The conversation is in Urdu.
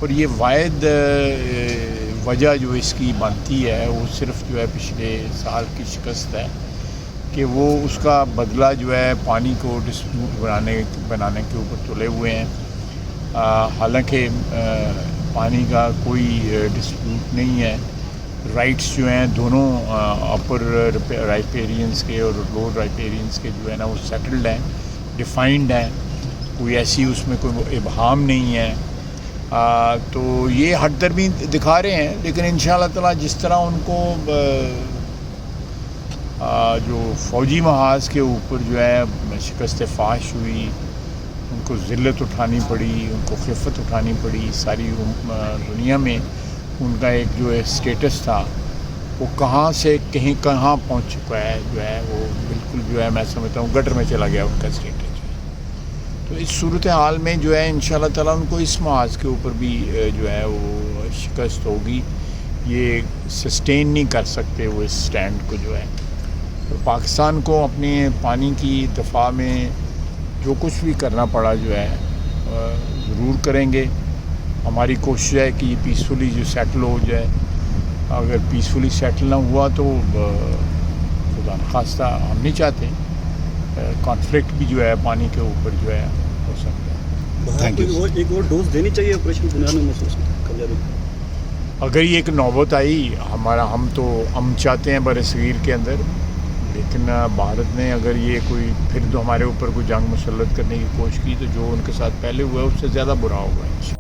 اور یہ واحد وجہ جو اس کی بنتی ہے وہ صرف جو ہے پچھلے سال کی شکست ہے کہ وہ اس کا بدلہ جو ہے پانی کو ڈسپیوٹ بنانے کے اوپر تلے ہوئے ہیں. حالانکہ پانی کا کوئی ڈسپیوٹ نہیں ہے. رائٹس جو ہیں دونوں اپر رائپیرینس کے اور لوور رائپیرینس کے جو ہے نا وہ سیٹلڈ ہیں, ڈیفائنڈ ہیں, کوئی ایسی اس میں کوئی ابہام نہیں ہے. تو یہ ہٹ درمی دکھا رہے ہیں, لیکن انشاءاللہ تعالی جس طرح ان کو جو فوجی محاذ کے اوپر جو ہے شکست فاش ہوئی, ان کو ذلت اٹھانی پڑی, ان کو خفت اٹھانی پڑی, ساری دنیا میں ان کا ایک جو ہے اسٹیٹس تھا وہ کہاں سے کہاں پہنچ چکا ہے, جو ہے وہ بالکل جو ہے میں سمجھتا ہوں گٹر میں چلا گیا ان کا اسٹیٹس. تو اس صورتحال میں جو ہے انشاءاللہ تعالیٰ ان کو اس محاذ کے اوپر بھی جو ہے وہ شکست ہوگی. یہ سسٹین نہیں کر سکتے وہ اس سٹینڈ کو جو ہے. تو پاکستان کو اپنے پانی کی دفاع میں جو کچھ بھی کرنا پڑا جو ہے ضرور کریں گے. ہماری کوشش ہے کہ یہ پیسفلی جو سیٹل ہو جائے. اگر پیسفلی سیٹل نہ ہوا تو خدا نخواستہ ہم نہیں چاہتے کانفلکٹ بھی جو ہے پانی کے اوپر جو ہے ہو سکتا ہے. Thank you. ایک اور ڈوز دینی چاہیے آپریشن بنیاد میں محسوس کامیابی. اگر یہ ایک نوبت آئی ہم چاہتے ہیں بر صغیر کے اندر, لیکن بھارت نے اگر یہ کوئی پھر تو ہمارے اوپر کوئی جنگ مسلط کرنے کی کوشش کی تو جو ان کے ساتھ پہلے ہوا ہے اس سے زیادہ برا ہوگا.